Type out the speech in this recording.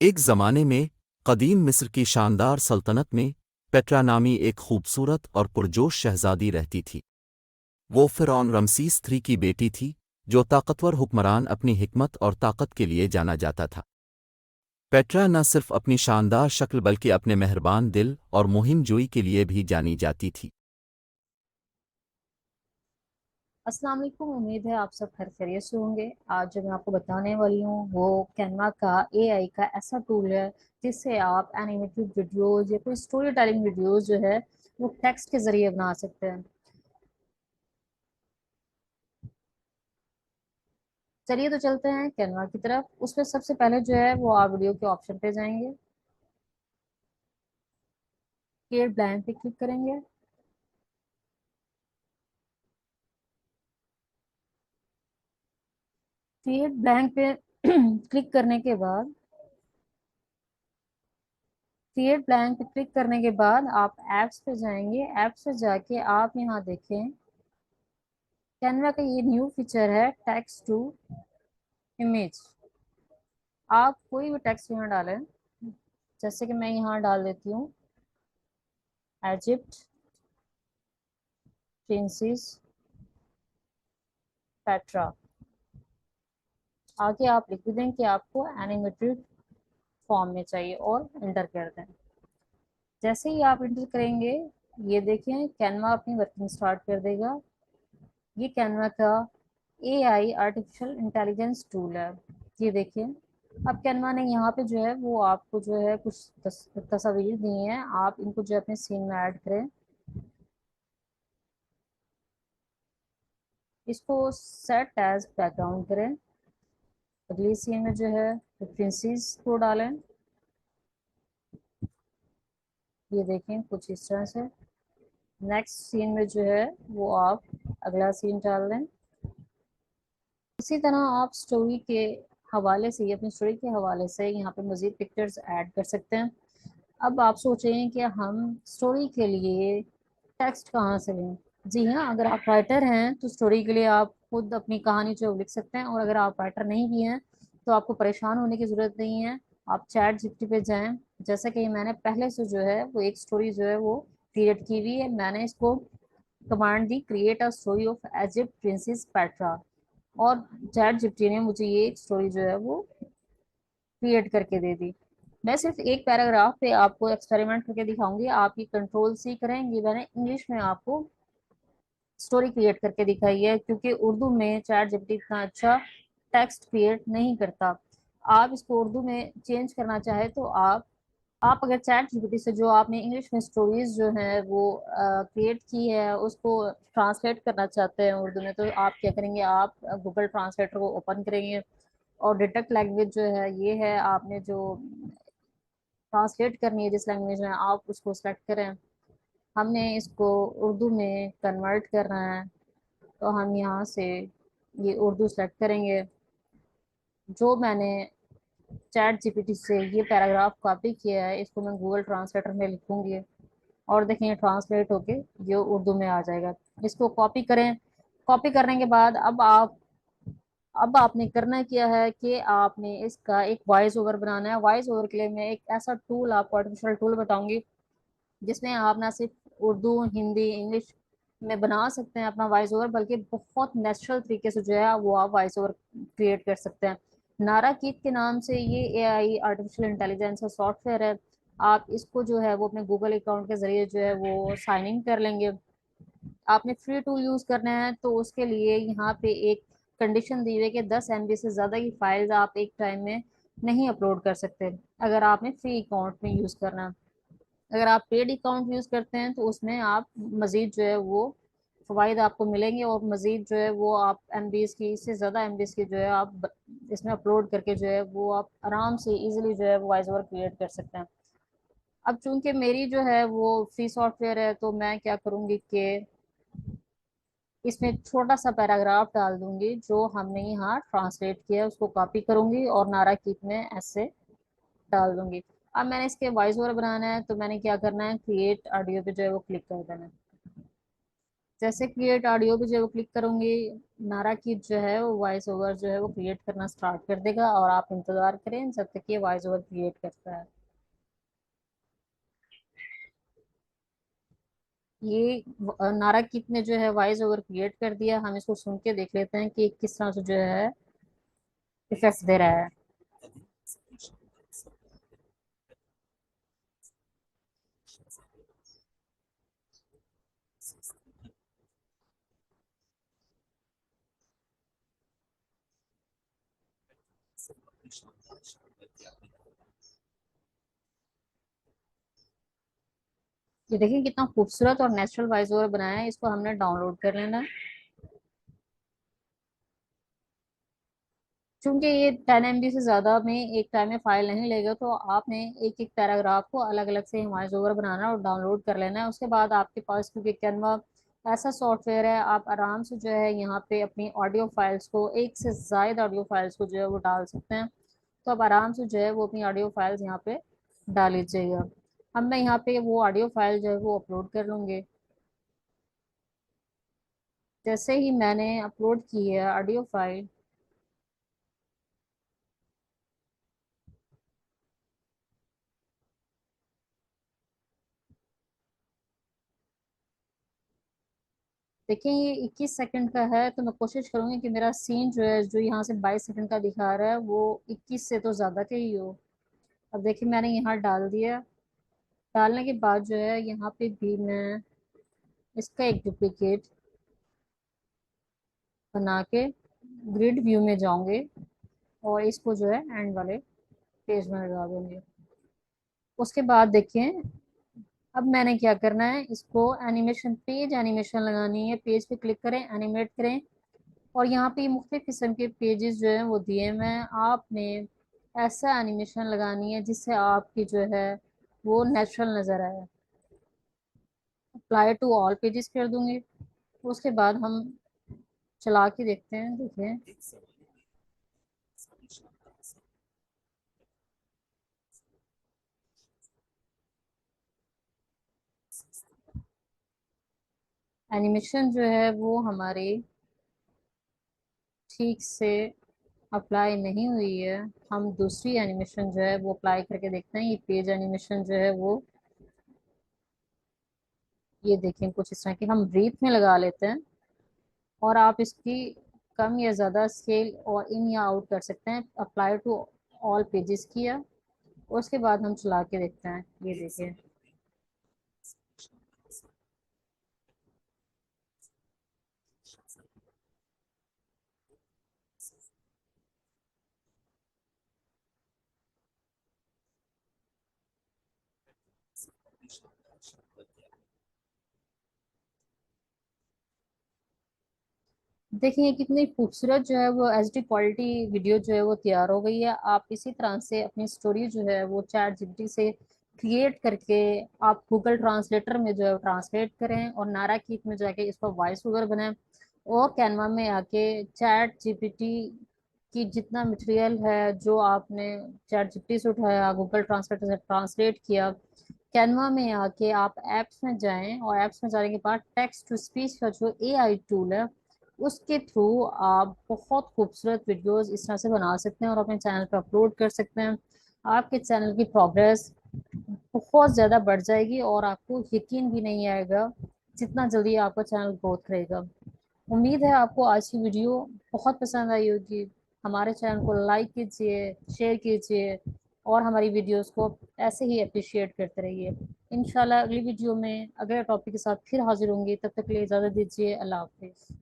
एक ज़माने में कदीम मिस्र की शानदार सल्तनत में पेट्रा नामी एक खूबसूरत और पुरजोश शहज़ादी रहती थी। वो फ़िरौन रमसीस III की बेटी थी, जो ताकतवर हुक्मरान अपनी हिकमत और ताकत के लिए जाना जाता था। पेट्रा न सिर्फ अपनी शानदार शक्ल बल्कि अपने मेहरबान दिल और मुहिम जोई के लिए भी जानी जाती थी। अस्सलाम वालेकुम। उम्मीद है आप सब खैर खैरियत से होंगे। आज जो मैं आपको बताने वाली हूँ वो कैनवा का एआई का ऐसा टूल है जिससे आप एनिमेटेड वीडियोज या कोई स्टोरी टेलिंग वीडियोज जो है वो टेक्स्ट के जरिए बना सकते हैं। चलिए तो चलते हैं कैनवा की तरफ। उसमें सबसे पहले जो है वो आप वीडियो के ऑप्शन पे जाएंगे, क्रिएट ब्लैंक पे क्लिक करेंगे। क्रिएट ब्लैंक पे क्लिक करने के बाद आप एप्स पे जाएंगे। एप्स पे जाके आप यहाँ देखें कैनवा का ये न्यू फीचर है टेक्स्ट टू इमेज। आप कोई भी टेक्स्ट यहाँ डालें, जैसे कि मैं यहाँ डाल देती हूँ इजिप्ट प्रिंसेस पेट्रा। आगे आप लिख दें कि आपको एनिमेटेड फॉर्म में चाहिए और इंटर कर दें। जैसे ही आप इंटर करेंगे ये देखें कैनवा अपनी वर्किंग स्टार्ट कर देगा। ये कैनवा का एआई आर्टिफिशियल इंटेलिजेंस टूल है। ये देखिए अब कैनवा ने यहाँ पे जो है वो आपको जो है कुछ तस्वीर दी हैं, आप इनको जो है अपने सीन में ऐड करें। इसको सेट एज बैकग्राउंड करें। अगली सीन में जो है प्रिंसेस को डालें। ये देखें कुछ इस तरह से। नेक्स्ट सीन में जो है वो आप अगला सीन डाल दें। इसी तरह आप स्टोरी के हवाले से अपनी स्टोरी के हवाले से यहाँ पे मज़ीद पिक्चर्स ऐड कर सकते हैं। अब आप सोच रहे हैं कि हम स्टोरी के लिए टेक्स्ट कहाँ से लें। जी हाँ, अगर आप राइटर हैं तो स्टोरी के लिए आप खुद अपनी कहानी जो लिख सकते हैं, और अगर आप राइटर नहीं भी हैं तो आपको परेशान होने की ज़रूरत नहीं है। आप चैट जीपीटी पे जाएं। जैसा कि मैंने पहले से जो है वो एक स्टोरी जो है वो क्रिएट की हुई है। मैंने इसको command the create a story of Egypt princess Petra, और चैट जीपीटी ने मुझे ये एक स्टोरी जो है वो क्रिएट करके दे दी। मैं सिर्फ एक पैराग्राफ पे आपको एक्सपेरिमेंट करके दिखाऊंगी। आप ये कंट्रोल सी करेंगे। मैंने इंग्लिश में आपको स्टोरी क्रिएट करके दिखाई है, क्योंकि उर्दू में चैट जीपीटी इतना अच्छा टेक्स्ट क्रिएट नहीं करता। आप इसको उर्दू में चेंज करना चाहे तो आप अगर चैट जीपीटी से जो आपने इंग्लिश में स्टोरीज जो है वो क्रिएट की है उसको ट्रांसलेट करना चाहते हैं उर्दू में, तो आप क्या करेंगे, आप गूगल ट्रांसलेटर को ओपन करेंगे और डिटेक्ट लैंग्वेज जो है ये है, आपने जो ट्रांसलेट करनी है जिस लैंग्वेज में आप उसको सेलेक्ट करें। हमने इसको उर्दू में कन्वर्ट करना है, तो हम यहाँ से ये उर्दू सेलेक्ट करेंगे। जो मैंने चैट जीपीटी से ये पैराग्राफ कॉपी किया है इसको मैं गूगल ट्रांसलेटर में लिखूंगी और देखेंगे ट्रांसलेट होके ये उर्दू में आ जाएगा। इसको कॉपी करें। कॉपी करने के बाद अब आपने करना क्या है कि आपने इसका एक वॉइस ओवर बनाना है। वॉइस ओवर के लिए मैं एक ऐसा टूल आपको आर्टिफिशियल टूल बताऊंगी जिसमें आप ना सिर्फ उर्दू हिंदी इंग्लिश में बना सकते हैं अपना वॉइस ओवर, बल्कि बहुत नेचुरल तरीके से जो है वो आप वॉइस ओवर क्रिएट कर सकते हैं। नारा कीट के नाम से ये एआई आर्टिफिशियल इंटेलिजेंस का सॉफ्टवेयर है। आप इसको जो है वो अपने गूगल अकाउंट के जरिए जो है वो साइन इन कर लेंगे। आपने फ्री टूल यूज करना है तो उसके लिए यहाँ पे एक कंडीशन दी हुई है कि 10 MB से ज़्यादा की फाइल्स आप एक टाइम में नहीं अपलोड कर सकते अगर आपने फ्री अकाउंट में यूज़ करना है। अगर आप पेड अकाउंट यूज़ करते हैं तो उसमें आप मज़ीद जो है वो फ़वाइद आपको मिलेंगे, और मज़ीद जो है वो आप MBs की इससे ज़्यादा MBs की जो है आप इसमें अपलोड करके जो है वो आप आराम से इजीली जो है वो वॉइस ओवर क्रिएट कर सकते हैं। अब चूंकि मेरी जो है वो फ्री सॉफ्टवेयर है तो मैं क्या करूँगी कि इसमें छोटा सा पैराग्राफ डाल दूंगी जो हमने यहाँ ट्रांसलेट किया है, उसको कॉपी करूंगी और नारा कीप में ऐसे डाल दूंगी। अब मैंने इसके वॉइस ओवर बनाना है तो मैंने क्या करना है, क्रिएट ऑडियो पे जो है वो क्लिक कर देना है। जैसे क्रिएट ऑडियो पे जो है वो क्लिक करूंगी, नारा की जो है वो वॉइस ओवर जो है वो क्रिएट करना स्टार्ट कर देगा, और आप इंतजार करें जब तक ये वॉइस ओवर क्रिएट करता है। ये नारा कीत ने जो है वॉइस ओवर क्रिएट कर दिया। हम इसको सुन के देख लेते हैं कि किस तरह से जो है इफेक्ट दे रहा है। ये देखिए कितना खूबसूरत और नेचुरल वॉइस ओवर बनाया है। इसको हमने डाउनलोड कर लेना है। चूंकि ये 10 MB से ज़्यादा में एक टाइम में फाइल नहीं लेगा, तो आपने एक एक पैराग्राफ को अलग अलग से वॉइस ओवर बनाना है और डाउनलोड कर लेना है। उसके बाद आपके पास, क्योंकि कैनवा ऐसा सॉफ्टवेयर है, आप आराम से जो है यहाँ पे अपनी ऑडियो फाइल्स को, एक से ज़्यादा ऑडियो फाइल्स को जो है वो डाल सकते हैं। तो आप आराम से जो है वो अपनी ऑडियो फाइल्स यहाँ पे डाल लीजिएगा। अब मैं यहाँ पे वो ऑडियो फाइल जो है वो अपलोड कर लूँगी। जैसे ही मैंने अपलोड की है ऑडियो फाइल, देखिए ये 21 सेकंड का है, तो मैं कोशिश करूंगी कि मेरा सीन जो है, जो यहाँ से 22 सेकंड का दिखा रहा है, वो 21 से तो ज़्यादा का ही हो। अब देखिए मैंने यहाँ डाल दिया। डालने के बाद जो है यहाँ पे भी मैं इसका एक डुप्लीकेट बना के ग्रिड व्यू में जाऊंगे, और इसको जो है एंड वाले पेज में लगा दूंगी। उसके बाद देखिए अब मैंने क्या करना है, इसको एनिमेशन, पेज एनिमेशन लगानी है। पेज पे क्लिक करें, एनिमेट करें, और यहाँ पे मुख्तलिफ किस्म के पेजेस जो हैं वो दिए हुए हैं। आपने ऐसा एनिमेशन लगानी है जिससे आपकी जो है वो नेचुरल नज़र आए। अप्लाई टू ऑल पेजेस कर दूंगी। उसके बाद हम चला के देखते हैं। देखिए एनिमेशन जो है वो हमारी ठीक से अप्लाई नहीं हुई है। हम दूसरी एनिमेशन जो है वो अप्लाई करके देखते हैं। ये पेज एनिमेशन जो है वो, ये देखें कुछ इस तरह की हम ब्रीथ में लगा लेते हैं, और आप इसकी कम या ज़्यादा स्केल और इन या आउट कर सकते हैं। अप्लाई टू ऑल पेजेस किया, उसके बाद हम चला के देखते हैं। ये देखिए देखिए कितनी खूबसूरत जो है वो एचडी क्वालिटी वीडियो जो है वो तैयार हो गई है। आप इसी तरह से अपनी स्टोरी जो है वो चैट जीपीटी से क्रिएट करके आप गूगल ट्रांसलेटर में जो है ट्रांसलेट करें, और नारा कीट में जाके इसको वॉइस ओवर बनाएं, और कैनवा में आके चैट जीपीटी की जितना मटेरियल है जो आपने चैट जीपीटी से उठाया, गूगल ट्रांसलेटर से ट्रांसलेट किया, कैनवा में आके आप ऐप्स में जाएं, और ऐप्स में जाने के बाद टेक्स्ट टू स्पीच का जो एआई टूल है उसके थ्रू आप बहुत खूबसूरत वीडियोस इस तरह से बना सकते हैं और अपने चैनल पर अपलोड कर सकते हैं। आपके चैनल की प्रोग्रेस बहुत ज़्यादा बढ़ जाएगी, और आपको यकीन भी नहीं आएगा जितना जल्दी आपका चैनल ग्रोथ करेगा। उम्मीद है आपको आज की वीडियो बहुत पसंद आई होगी। हमारे चैनल को लाइक कीजिए, शेयर कीजिए, और हमारी वीडियोस को ऐसे ही अप्रिशिएट करते रहिए। इंशाल्लाह अगली वीडियो में अगले टॉपिक के साथ फिर हाजिर होंगी। तब तक के लिए इजाज़त दीजिए। अल्लाह हाफिज़।